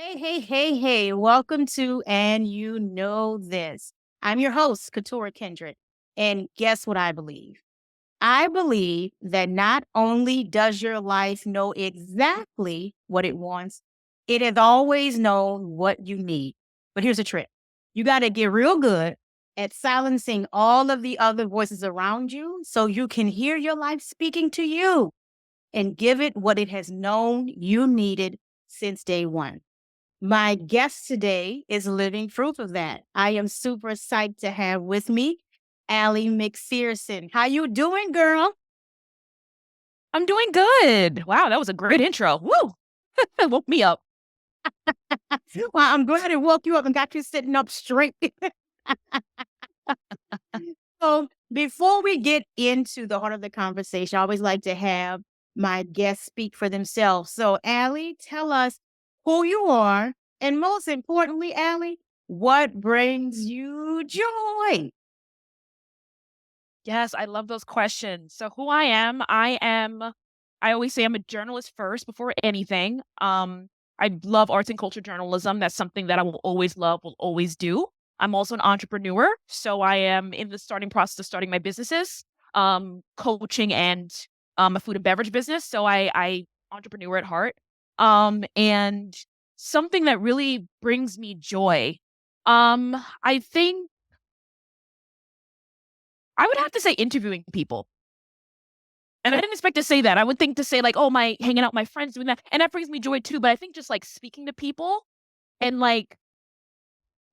Hey. Welcome to And You Know This. I'm your host, Katura Kendrick. And guess what I believe? I believe that not only does your life know exactly what it wants, it has always known what you need. But here's a trick: you got to get real good at silencing all of the other voices around you so you can hear your life speaking to you and give it what it has known you needed since day one. My guest today is living proof of that. I am super psyched to have with me Allie McPherson. How you doing, girl? I'm doing good. Wow, that was a great intro. Woo! Woke me up. Well, I'm glad it woke you up and got you sitting up straight. So before we get into the heart of the conversation, I always like to have my guests speak for themselves. So Allie, tell us who you are, and most importantly, Allie, what brings you joy? Yes, I love those questions. So who I always say I'm a journalist first before anything. I love arts and culture journalism. That's something that I will always love, will always do. I'm also an entrepreneur, so I am in the starting process of starting my businesses, coaching and a food and beverage business. So I entrepreneur at heart. And something that really brings me joy. I think I would have to say interviewing people. And I didn't expect to say that. I would think to say like, "Oh, my hanging out with my friends doing that." And that brings me joy too, but I think just like speaking to people and like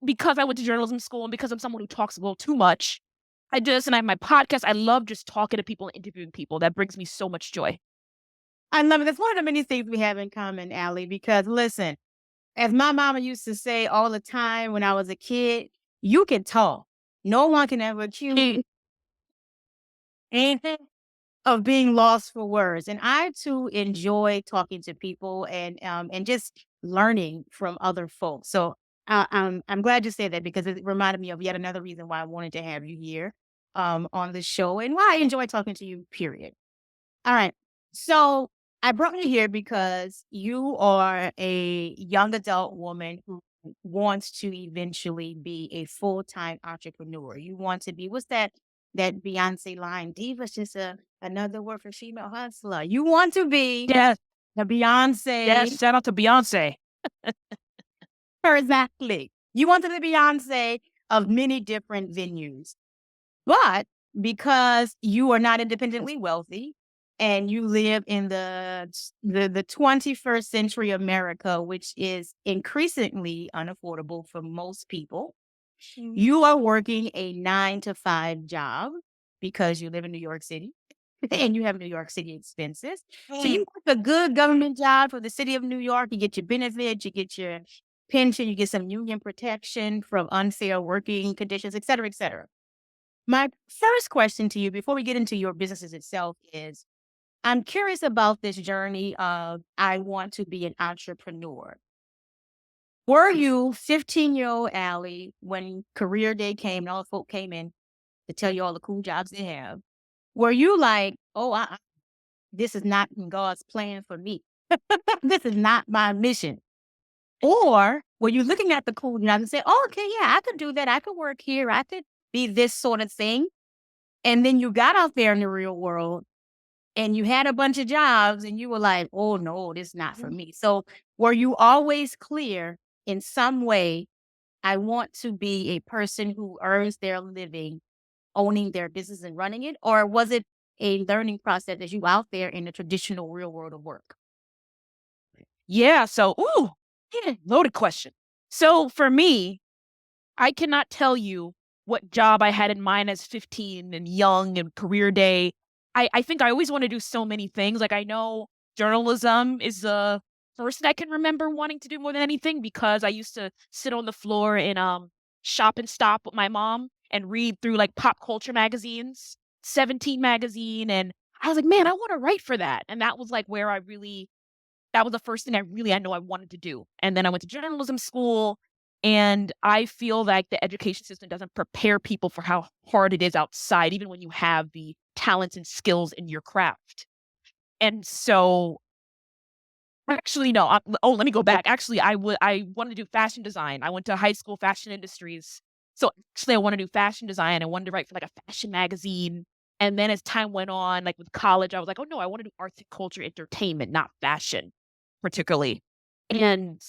because I went to journalism school and because I'm someone who talks a little too much, and I have my podcast. I love just talking to people and interviewing people. That brings me so much joy. I love it. That's one of the many things we have in common, Allie, because listen, as my mama used to say all the time when I was a kid, you can talk. No one can ever accuse you anything of being lost for words. And I too enjoy talking to people and just learning from other folks. So I'm glad you said that because it reminded me of yet another reason why I wanted to have you here on the show and why I enjoy talking to you, period. All right. So I brought you here because you are a young adult woman who wants to eventually be a full-time entrepreneur. You want to be, what's that Beyonce line? Diva's just another word for female hustler. You want to be Yes, the yes. Beyonce. Shout out to Beyonce. Exactly. You want to be the Beyonce of many different venues. But because you are not independently wealthy and you live in the 21st century America, which is increasingly unaffordable for most people, you are working a 9 to 5 job because you live in New York City and you have New York City expenses. So you work a good government job for the city of New York. You get your benefits, you get your pension, you get some union protection from unfair working conditions, et cetera, et cetera. My first question to you before we get into your businesses itself is I'm curious about this journey of I want to be an entrepreneur. Were you 15-year-old Allie when career day came and all the folk came in to tell you all the cool jobs they have? Were you like, oh, this is not in God's plan for me? This is not my mission. Or were you looking at the cool jobs and say, oh, okay, yeah, I could do that. I could work here. I could be this sort of thing. And then you got out there in the real world and you had a bunch of jobs and you were like, oh no, this is not for me. So were you always clear in some way, I want to be a person who earns their living, owning their business and running it? Or was it a learning process as you out there in the traditional real world of work? Yeah. Loaded question. So for me, I cannot tell you what job I had in mind as 15 and young and career day. I think I always want to do so many things. Like I know journalism is the first that I can remember wanting to do more than anything because I used to sit on the floor and shop and stop with my mom and read through like pop culture magazines, 17 magazine, and I was like, man, I want to write for that. And that was like where I really that was the first thing I know I wanted to do. And then I went to journalism school, and I feel like the education system doesn't prepare people for how hard it is outside, even when you have the talents and skills in your craft. And so Actually, no. Oh, let me go back. Actually, I wanted to do fashion design. I went to high school fashion industries. So actually, I want to do fashion design. I wanted to write for like a fashion magazine. And then as time went on, like with college, I was like, oh no, I want to do arts and culture, entertainment, not fashion, particularly. And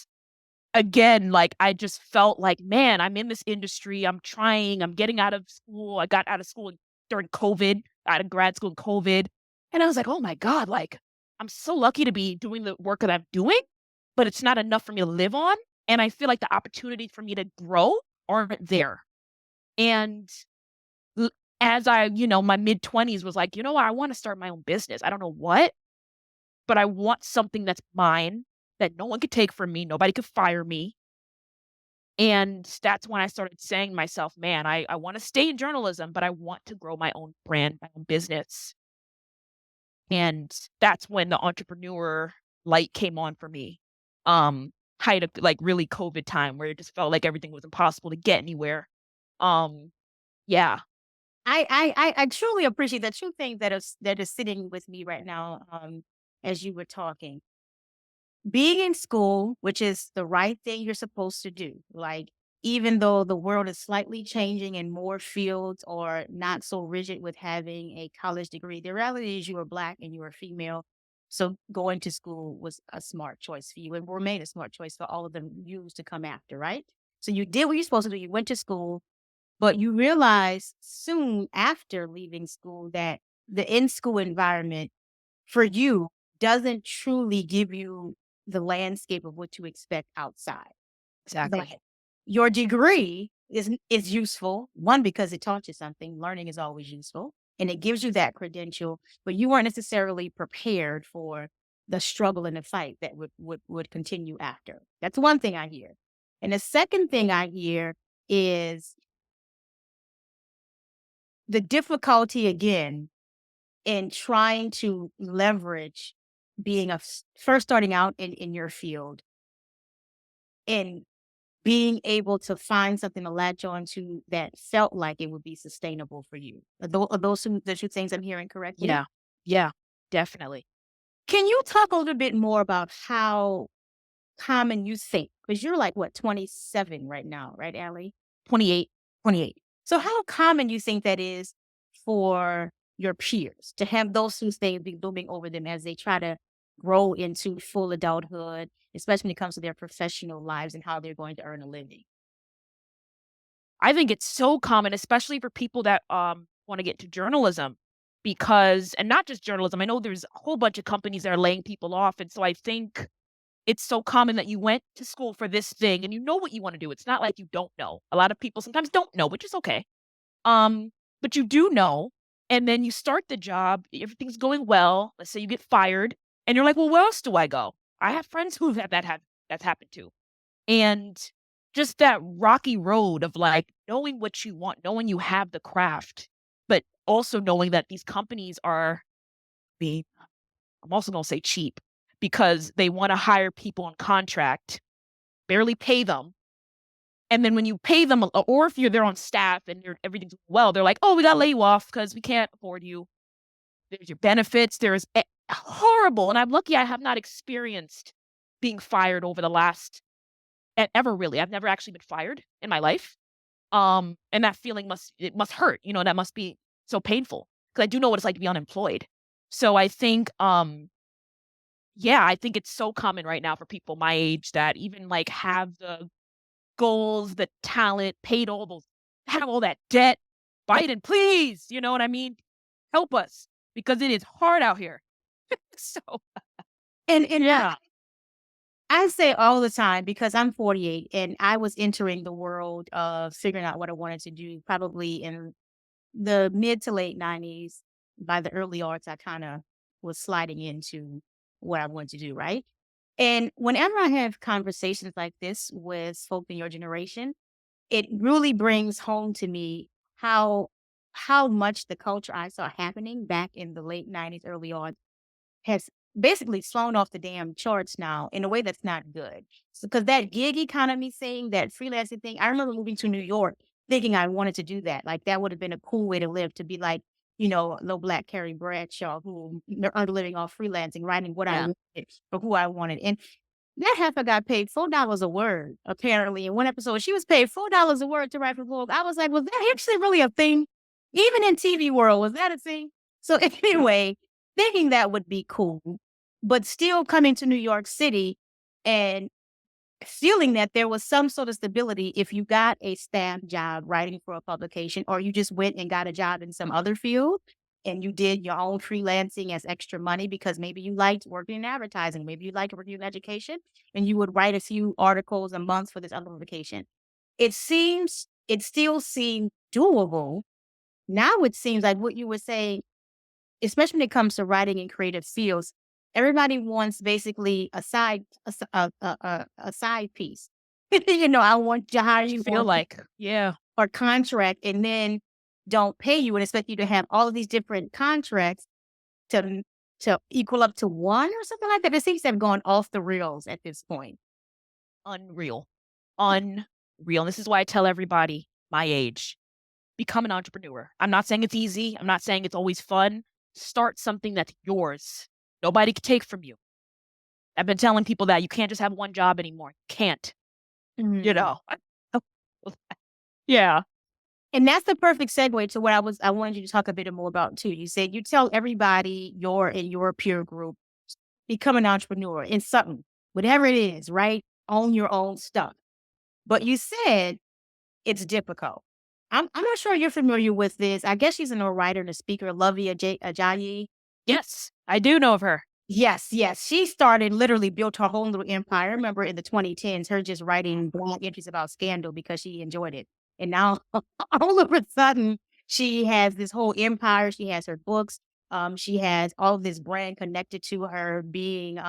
again, like I just felt like, man, I'm in this industry. I'm trying. I'm getting out of school. I got out of school during COVID, out of grad school in COVID. And I was like, oh my God, like I'm so lucky to be doing the work that I'm doing, but it's not enough for me to live on. And I feel like the opportunities for me to grow aren't there. And l- as my mid 20s was like, you know what? I want to start my own business. I don't know what, but I want something that's mine that no one could take from me. Nobody could fire me. And that's when I started saying to myself, man, I want to stay in journalism, but I want to grow my own brand, my own business. And that's when the entrepreneur light came on for me. Height of like really COVID time where it just felt like everything was impossible to get anywhere. Um, yeah, I truly appreciate that. Two things that is sitting with me right now, as you were talking. Being in school, which is the right thing you're supposed to do, like, even though the world is slightly changing and more fields are not so rigid with having a college degree, the reality is you are Black and you are female. So going to school was a smart choice for you and remain a smart choice for all of the yous to come after, right? So you did what you're supposed to do. You went to school, but you realize soon after leaving school that the in-school environment for you doesn't truly give you the landscape of what to expect outside. That exactly. your degree is useful, one, because it taught you something. Learning is always useful, and it gives you that credential, but you weren't necessarily prepared for the struggle and the fight that would continue after. That's one thing I hear. And the second thing I hear is the difficulty again in trying to leverage being first starting out in your field and being able to find something to latch on to that felt like it would be sustainable for you. Are those the two things I'm hearing correctly? Yeah, yeah, definitely. Can you talk a little bit more about how common you think? Because you're like what, 27 right now, right, Allie? 28. 28. So how common you think that is for your peers to have those two things be looming over them as they try to grow into full adulthood, especially when it comes to their professional lives and how they're going to earn a living? I think it's so common, especially for people that want to get to journalism because and not just journalism. I know there's a whole bunch of companies that are laying people off. And so I think it's so common that you went to school for this thing and you know what you want to do. It's not like you don't know. A lot of people sometimes don't know, which is okay. Um, but you do know, and then you start the job, everything's going well. Let's say you get fired, and you're like, well, where else do I go? I have friends who've had that's happened to. And just that rocky road of like knowing what you want, knowing you have the craft, but also knowing that these companies are being, I'm also gonna say cheap because they want to hire people on contract, barely pay them. And then when you pay them, or if you're there on staff and everything's well, they're like, oh, we got to lay you off because we can't afford you. There's your benefits. There's horrible. And I'm lucky I have not experienced being fired over the last ever really. I've never actually been fired in my life. And that feeling must hurt. That must be so painful because I do know what it's like to be unemployed. So I think, yeah, I think it's so common right now for people my age that even like have the goals, the talent, paid all those have all that debt. Biden, please, you know what I mean? Help us because it is hard out here. So, And yeah. I say all the time because I'm 48 and I was entering the world of figuring out what I wanted to do probably in the mid to late 90s. By the early arts, I kind of was sliding into what I wanted to do, right? And whenever I have conversations like this with folk in your generation, it really brings home to me how much the culture I saw happening back in the late 90s, early on has basically flown off the damn charts now in a way that's not good. Because that gig economy thing, that freelancing thing, I remember moving to New York thinking I wanted to do that. Like that would have been a cool way to live, to be like little black Carrie Bradshaw who earned a living off freelancing, writing what I Yeah. wanted for who I wanted. And that heifer got paid $4 a word, apparently, in one episode. She was paid $4 a word to write for Vogue. I was like, was that actually really a thing? Even in TV world, was that a thing? So anyway, thinking that would be cool, but still coming to New York City and feeling that there was some sort of stability if you got a staff job writing for a publication, or you just went and got a job in some other field and you did your own freelancing as extra money because maybe you liked working in advertising, maybe you liked working in education, and you would write a few articles a month for this other publication. It still seemed doable. Now it seems like what you were saying, especially when it comes to writing in creative fields, everybody wants basically a side piece. I want to hire You you feel like, yeah. or contract and then don't pay you and expect you to have all of these different contracts to to equal up to one or something like that. It seems to have gone off the rails at this point. Unreal. Unreal. And this is why I tell everybody my age, become an entrepreneur. I'm not saying it's easy. I'm not saying it's always fun. Start something that's yours. Nobody can take from you. I've been telling people that you can't just have one job anymore. Can't, you Mhm. know. Yeah. And that's the perfect segue to what I wanted you to talk a bit more about too. You said you tell everybody in your peer group, become an entrepreneur in something, whatever it is, right? Own your own stuff. But you said it's difficult. I'm not sure you're familiar with this. I guess she's a writer and a speaker, Lovey Ajayi. Yes, I do know of her. Yes, yes. She started literally built her whole little empire. I remember in the 2010s, her just writing blog entries about scandal because she enjoyed it. And now all of a sudden, she has this whole empire. She has her books. She has all of this brand connected to her being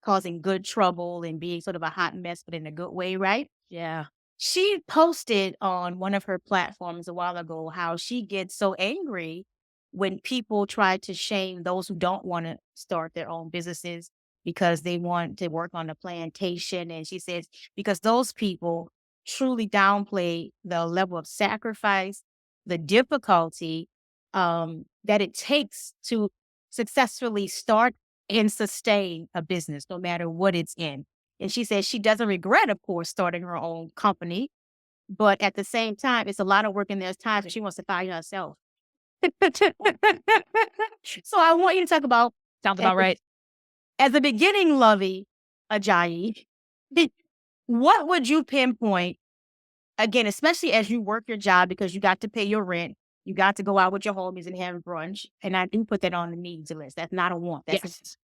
causing good trouble and being sort of a hot mess, but in a good way, right? Yeah. She posted on one of her platforms a while ago how she gets so angry when people try to shame those who don't want to start their own businesses because they want to work on a plantation. And she says, because those people truly downplay the level of sacrifice, the difficulty that it takes to successfully start and sustain a business, no matter what it's in. And she says she doesn't regret, of course, starting her own company, but at the same time, it's a lot of work and there's times when she wants to fire herself. So I want you to talk about Sounds as about right. as a beginning Lovey Ajayi, what would you pinpoint again, especially as you work your job because you got to pay your rent, you got to go out with your homies and have brunch, and I do put that on the needs list. That's not a want. That's Yes.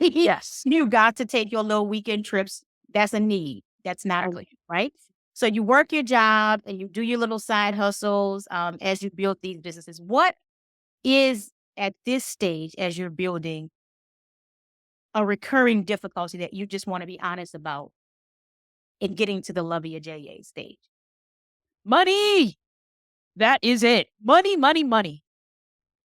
a Yes. you got to take your little weekend trips. That's a need. That's not a want, Exactly. right? So you work your job and you do your little side hustles as you build these businesses. What is at this stage as you're building a recurring difficulty that you just want to be honest about in getting to the Lovey J.A. stage? Money. That is it. Money, money, money.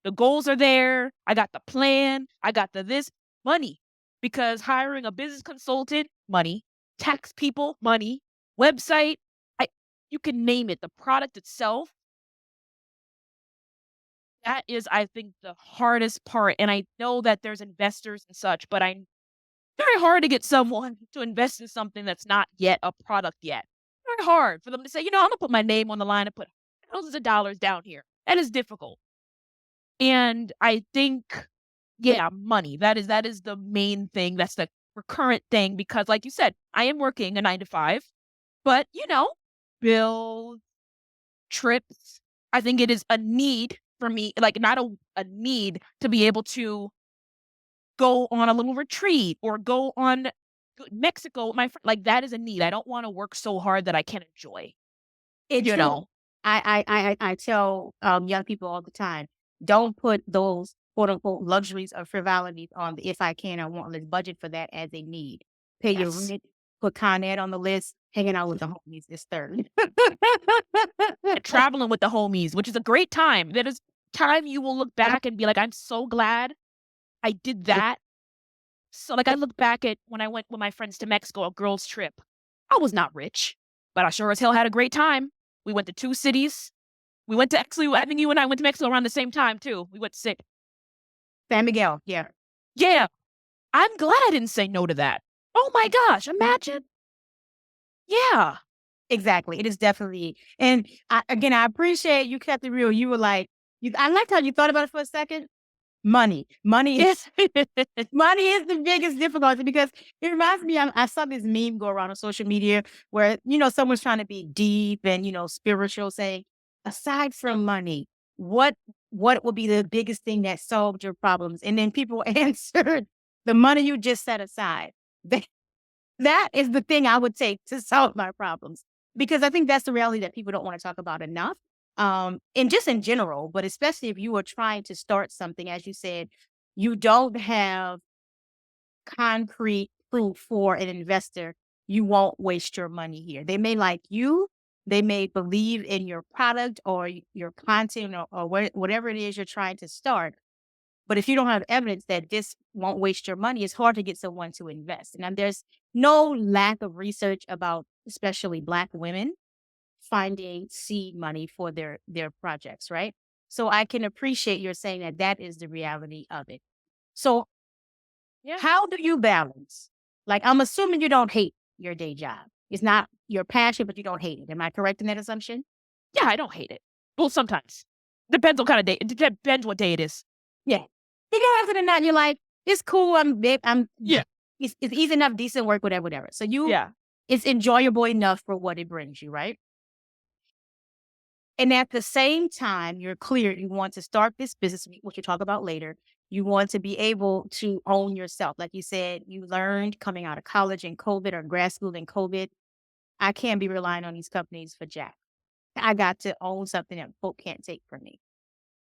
The goals are there. I got the plan. I got the this money because hiring a business consultant, money, tax people, money, website, I you can name it. The product itself, that is, I think, the hardest part. And I know that there's investors and such, but I very hard to get someone to invest in something that's not yet a product yet. Very hard for them to say, I'm gonna put my name on the line and put thousands of dollars down here. That is difficult. And I think, yeah, money. That is the main thing. That's the recurrent thing because like you said, I am working a 9 to 5, but bills, trips. I think it is a need for me, like not a need to be able to go on a little retreat or go on Mexico with my friend. Like that is a need. I don't want to work so hard that I can't enjoy, It's you true. know. I tell young people all the time, don't put those quote unquote luxuries or frivolities on the if I can or want. Let's budget for that as a need. Pay your Yes. rent, put Con Ed on the list, hanging out with the homies is third. And traveling with the homies, which is a great time. That is time you will look back and be like, I'm so glad I did that. So like I look back at when I went with my friends to Mexico, a girls' trip. I was not rich, but I sure as hell had a great time. We went to 2 cities. We went to actually, I think you and I went to Mexico around the same time too. We went to say, San Miguel, yeah. yeah, I'm glad I didn't say no to that. Oh my gosh, imagine. Yeah. Exactly. It is definitely, and again, I appreciate you kept it real. You were like, I liked how you thought about it for a second. Money is money is the biggest difficulty because it reminds me. I saw this meme go around on social media where someone's trying to be deep and spiritual, saying, aside from money, what what would be the biggest thing that solved your problems? And then people answered, the money you just set aside. That is the thing I would take to solve my problems, because I think that's the reality that people don't want to talk about enough. And just in general, but especially if you are trying to start something, as you said, you don't have concrete proof for an investor, you won't waste your money here. They may like you, they may believe in your product or your content, or whatever it is you're trying to start. But if you don't have evidence that this won't waste your money, it's hard to get someone to invest. And there's no lack of research about, especially Black women, finding seed money for their projects, right? So I can appreciate your saying that that is the reality of it. So Yeah. how do you balance? Like, I'm assuming you don't hate your day job. It's not your passion, but you don't hate it. Am I correct in that assumption? Yeah, I don't hate it. Well, sometimes. Depends what kind of day. It depends what day it is. Yeah. After the night, you're like, it's cool. I'm Yeah. it's easy enough, decent work, whatever, whatever. So Yeah. it's enjoyable enough for what it brings you, right? And at the same time, you're clear you want to start this business, which we'll talk about later. You want to be able to own yourself. Like you said, you learned coming out of college in COVID or grad school in COVID, I can't be relying on these companies for jack. I got to own something that folk can't take from me.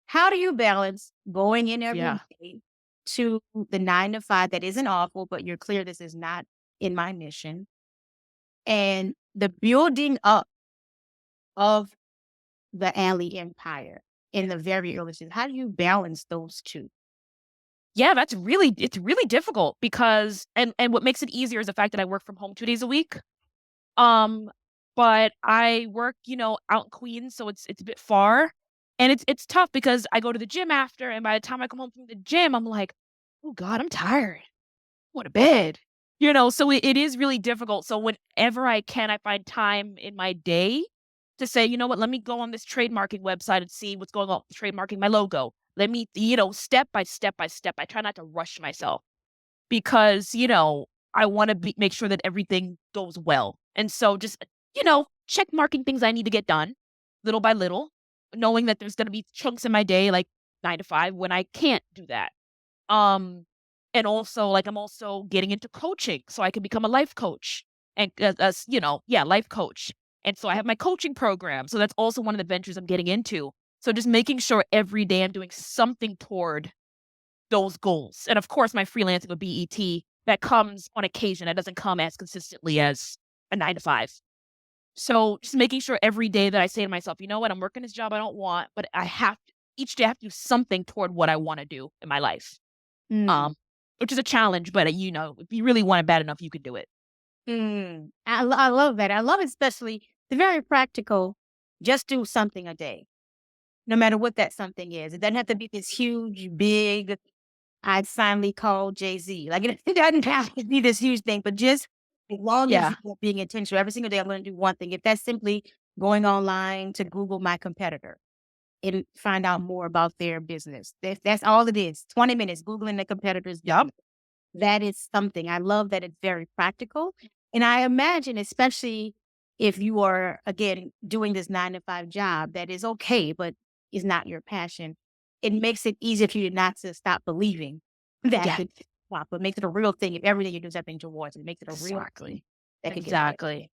How do you balance going in every Yeah. day to the 9 to 5 that isn't awful, but you're clear this is not in my mission, and the building up of the alley empire in the very early stages? How do you balance those two? Yeah, it's really difficult because and what makes it easier is the fact that I work from home 2 days a week. Um, but I work, out in Queens, so it's a bit far. And it's tough because I go to the gym after, and by the time I come home from the gym, I'm like, "Oh God, I'm tired. I want to bed." So it is really difficult. So whenever I can, I find time in my day to say, you know what, let me go on this trademarking website and see what's going on with trademarking my logo. Let me, step by step by step. I try not to rush myself because, I want to make sure that everything goes well. And so just, check marking things I need to get done little by little, knowing that there's going to be chunks in my day, like 9 to 5, when I can't do that. Um, and also, like, I'm also getting into coaching so I can become a life coach and, yeah, life coach. And so I have my coaching program. So that's also one of the ventures I'm getting into. So just making sure every day I'm doing something toward those goals. And of course, my freelancing with BET, that comes on occasion. That doesn't come as consistently as a 9 to 5. So just making sure every day that I say to myself, you know what, I'm working this job I don't want, but each day I have to do something toward what I want to do in my life. Mm, Um, which is a challenge, but if you really want it bad enough, you can do it. I love that. I love especially the very practical. Just do something a day, no matter what that something is. It doesn't have to be this huge, big. I'd finally call Jay-Z. Like, it doesn't have to be this huge thing, but just as long as Yeah. you're being intentional, every single day I'm going to do one thing. If that's simply going online to Google my competitor and find out more about their business, that's all it is. 20 minutes Googling the competitor's Yep. business. That is something. I love that it's very practical. And I imagine, especially if you are, again, doing this 9 to 5 job that is okay, but is not your passion, it makes it easier for you not to stop believing that Yeah. could swap, but makes it a real thing. If every day you do something towards it, makes it a real thing Exactly. that could get better. Exactly.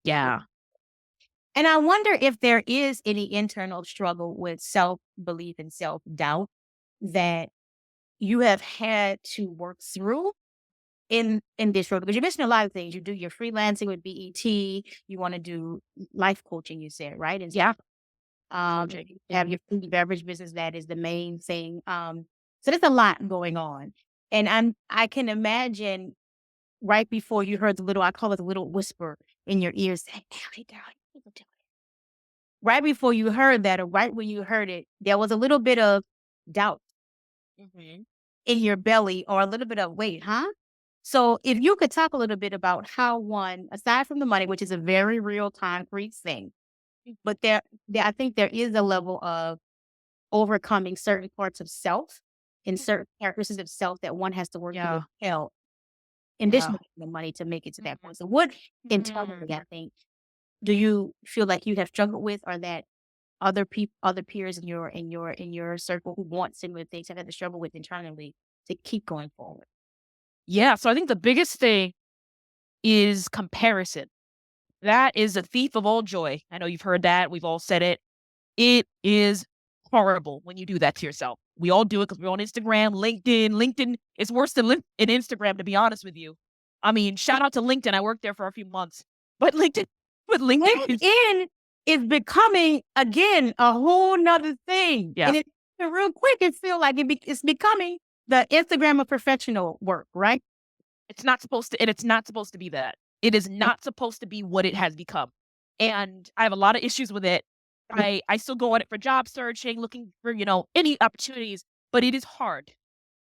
Yeah. And I wonder if there is any internal struggle with self belief and self doubt that you have had to work through in this role, because you're missing a lot of things. You do your freelancing with BET, you want to do life coaching, you said, right? And Yeah. you have your food and beverage business, that is the main thing. So there's a lot going on. And I can imagine right before you heard the little, I call it the little whisper in your ears saying, "Allie, darling, you can do it." right before you heard that or right when you heard it, there was a little bit of doubt Mhm. in your belly or a little bit of, "Wait, huh?" So, if you could talk a little bit about how one, aside from the money, which is a very real concrete thing, but I think there is a level of overcoming certain parts of self and certain characteristics of self that one has to work through as Yeah. well, in addition Yeah. to the money to make it to that Mhm. point. So what Mhm. internally, I think, do you feel like you have struggled with or that other peers in your circle who want similar things have had to struggle with internally to keep going forward? Yeah, so I think the biggest thing is comparison. That is a thief of all joy. I know you've heard that, we've all said it. It is horrible when you do that to yourself. We all do it because 'cause we're on Instagram, LinkedIn. LinkedIn is worse than Instagram, to be honest with you. I mean, shout out to LinkedIn, I worked there for a few months, but LinkedIn is LinkedIn is becoming, again, a whole 'nother thing, yeah, and real quick, it feel like it's becoming the Instagram of professional work, right? it's not supposed to be that. It is not supposed to be what it has become, and I have a lot of issues with it. I still go on it for job searching, looking for, any opportunities, but it is hard.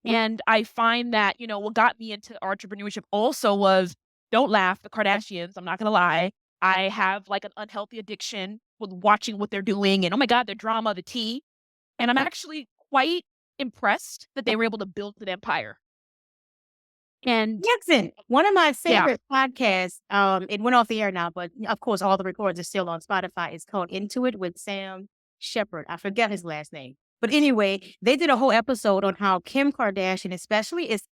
And I find that, what got me into entrepreneurship also was don't laugh, the Kardashians, I'm not gonna lie. I have like an unhealthy addiction with watching what they're doing and oh my God, their drama, the tea. And I'm actually quite impressed that they were able to build an empire. And Jackson, one of my yeah, favorite podcasts, it went off the air now, but of course, all the records are still on Spotify. It's called Into It with Sam Shepard. I forget his last name. But anyway, they did a whole episode on how Kim Kardashian, especially, is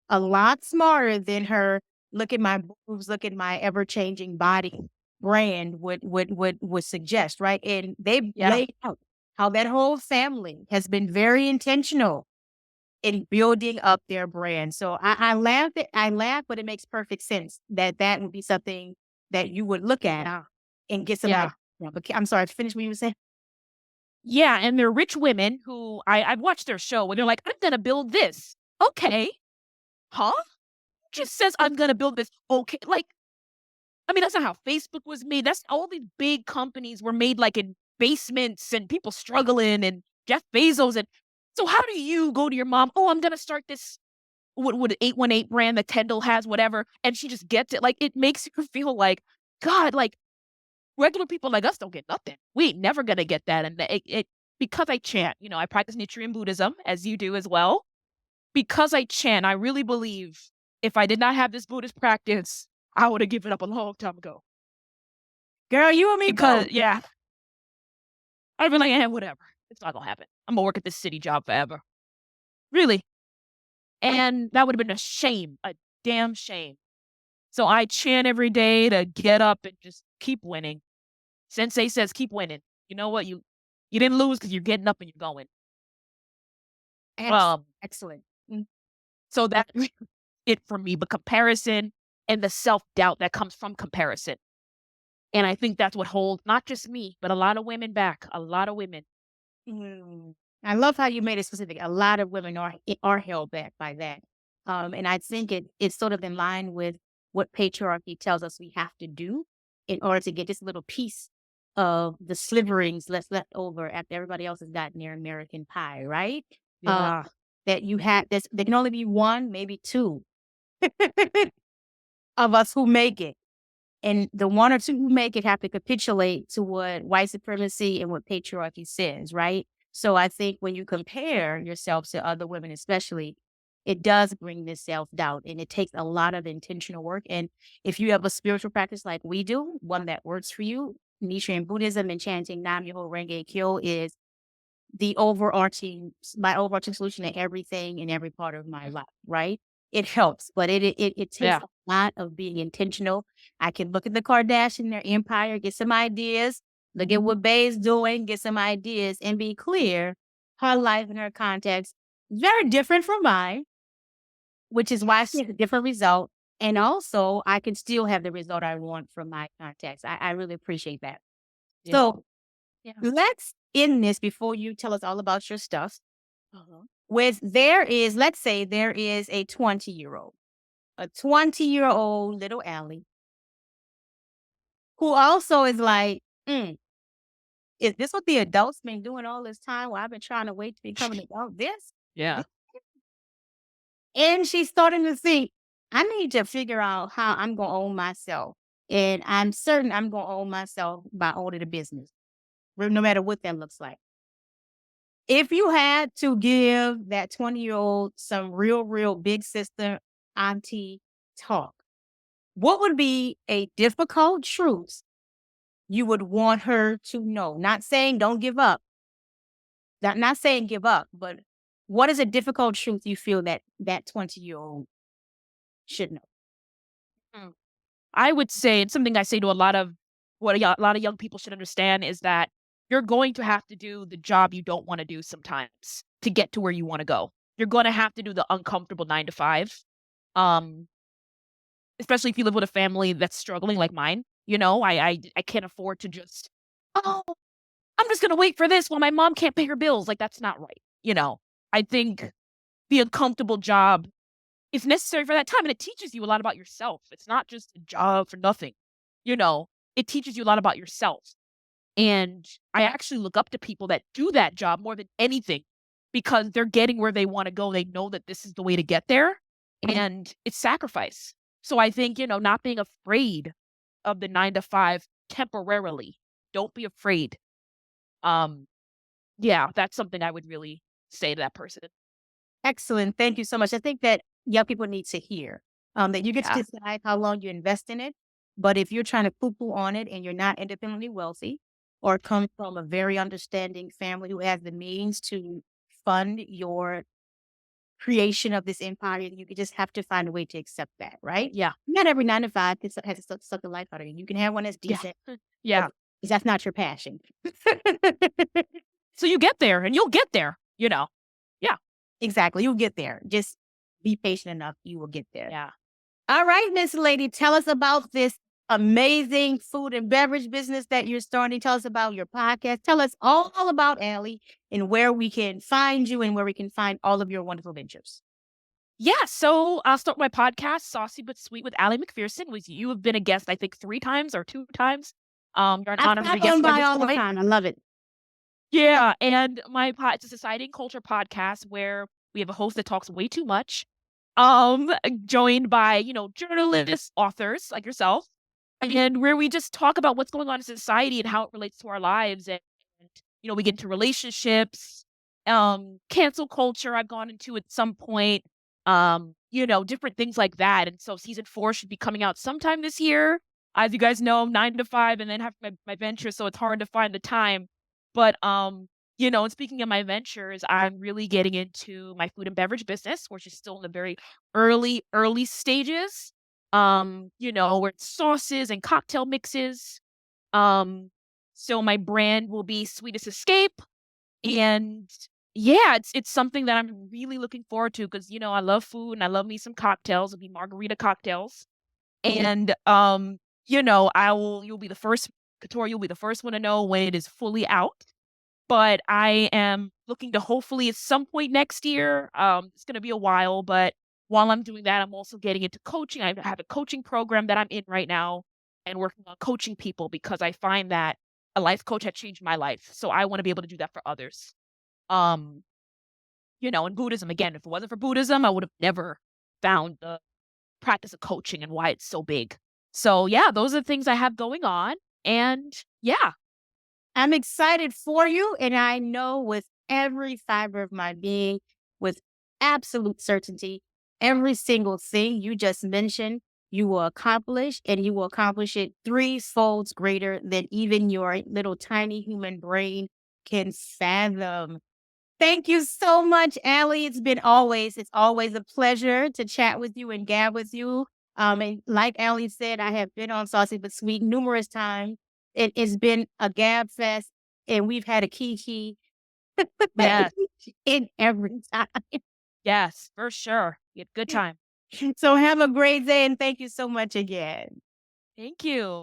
a lot smarter than her look at my boobs, look at my ever changing body brand would suggest, right? And they yeah, laid out how that whole family has been very intentional in building up their brand. So I laugh, but it makes perfect sense that that would be something that you would look at yeah, and get some yeah. idea. But I'm sorry, finish what you were saying. Yeah, and they're rich women who I've watched their show where they're like, I'm gonna build this. Okay. Huh? Just says I'm gonna build this. Okay. Like I mean, that's not how Facebook was made. That's all these big companies were made like in basements and people struggling and Jeff Bezos. And so, how do you go to your mom? Oh, I'm going to start this, what would 818 brand that Kendall has, whatever. And she just gets it. Like, it makes you feel like, God, like regular people like us don't get nothing. We ain't never going to get that. And because I chant, I practice Nichiren Buddhism as you do as well. Because I chant, I really believe if I did not have this Buddhist practice, I would have given up a long time ago. Girl, you and me Because both. yeah, I'd be like, "Eh, whatever. It's not gonna happen. I'm gonna work at this city job forever." Really. And that would have been a shame, a damn shame. So I chant every day to get up and just keep winning. Sensei says, "Keep winning." You know what? You didn't lose because 'cause you're getting up and you're going. Excellent. Um, Excellent. Mm. so that it for me, but comparison and the self-doubt that comes from comparison. And I think that's what holds not just me, but a lot of women back, a lot of women. Mm. I love how you made it specific. A lot of women are held back by that. And I think it's sort of in line with what patriarchy tells us we have to do in order to get this little piece of the sliverings left over after everybody else has gotten their American pie, right? Uh, Yeah. that you have this, there can only be one, maybe two of us who make it. And the one or two who make it have to capitulate to what white supremacy and what patriarchy says, right? So I think when you compare yourself to other women, especially, it does bring this self doubt and it takes a lot of intentional work. And if you have a spiritual practice like we do, one that works for you, Nichiren Buddhism and chanting Nam Myoho Renge Kyo is my overarching solution to everything in every part of my life, right? It helps, but it takes Yeah. a lot of being intentional. I can look at the Kardashian, their empire, get some ideas, look at what Bay's doing, get some ideas, and be clear. Her life and her context is very different from mine, which is why she Yes. has a different result. And also, I can still have the result I want from my context. I really appreciate that. Yeah. So Yeah. let's end this before you tell us all about your stuff. Uh-huh. Let's say there is a 20-year-old, a 20-year-old little Allie who also is like, is this what the adults been doing all this time while I've been trying to wait to become an adult? This? Yeah. And she's starting to think, I need to figure out how I'm going to own myself. And I'm certain I'm going to own myself by owning a business, no matter what that looks like. If you had to give that 20-year-old some real big sister, auntie talk, what would be a difficult truth you would want her to know? Not saying don't give up. Not saying give up, but what is a difficult truth you feel that that 20-year-old should know? Mm. I would say, and something I say to a lot of a lot of young people should understand is that you're going to have to do the job you don't wanna do sometimes to get to where you wanna go. You're gonna have to do the uncomfortable 9 to 5, um, especially if you live with a family that's struggling like mine. I can't afford to just, "Oh, I'm just gonna wait for this while my mom can't pay her bills." Like, that's not right, you know? I think the uncomfortable job is necessary for that time, and it teaches you a lot about yourself. It's not just a job for nothing, you know? It teaches you a lot about yourself, and I actually look up to people that do that job more than anything because they're getting where they wanna go. They know that this is the way to get there, and it's sacrifice. So I think, not being afraid of the 9 to 5 temporarily. Don't be afraid. Um, yeah, that's something I would really say to that person. Excellent. Thank you so much. I think that young people need to hear that you get to Yeah. decide how long you invest in it. But if you're trying to poo-poo on it and you're not independently wealthy or come from a very understanding family who has the means to fund your creation of this empire, you could just have to find a way to accept that, right? Yeah. Not every 9 to 5 has to suck the life out of you. You can have one that's Yeah. decent, but Yeah. that's not your passion. So you get there and you'll get there, Yeah. Exactly. You'll get there. Just be patient enough. You will get there. Yeah. All right, Miss Lady, tell us about this amazing food and beverage business that you're starting. Tell us about your podcast. Tell us all about Allie and where we can find you and where we can find all of your wonderful ventures. Yeah, so I'll start my podcast, Saucy But Sweet with Allie McPherson, which you have been a guest, I think, 3 times or 2 times. You're an I honorary stop on guest by by this all the point. time. I love it. Yeah, and it's a society and culture podcast where we have a host that talks way too much, joined by, journalists, authors like yourself, and where we just talk about what's going on in society and how it relates to our lives, and we get into relationships, cancel culture I've gone into at some point, different things like that, and so season 4 should be coming out sometime this year. As you guys know, I'm 9 to 5 and then have my venture, so it's hard to find the time. But, and speaking of my ventures, I'm really getting into my food and beverage business, which is still in the very early stages. Where it's sauces and cocktail mixes. Um, so my brand will be Sweetest Escape. And yeah, it's something that I'm really looking forward to because, I love food and I love me some cocktails. It'll be margarita cocktails. And you'll be the first Couture, you'll be the first one to know when it is fully out. But I am looking to hopefully at some point next year, it's gonna be a while, but while I'm doing that, I'm also getting into coaching. I have a coaching program that I'm in right now and working on coaching people because I find that a life coach had changed my life. So I wanna be able to do that for others. Um, and Buddhism, again, if it wasn't for Buddhism, I would have never found the practice of coaching and why it's so big. So yeah, those are the things I have going on. And yeah. I'm excited for you, and I know with every fiber of my being, with absolute certainty, every single thing you just mentioned, you will accomplish, and you will accomplish it threefold greater than even your little tiny human brain can fathom. Thank you so much, Allie. It's always a pleasure to chat with you and gab with you. And like Allie said, I have been on Saucy But Sweet numerous times. It's been a gab fest, and we've had a kiki Yes. in every time. Yes, for sure. You had a good time. So have a great day, and thank you so much again. Thank you.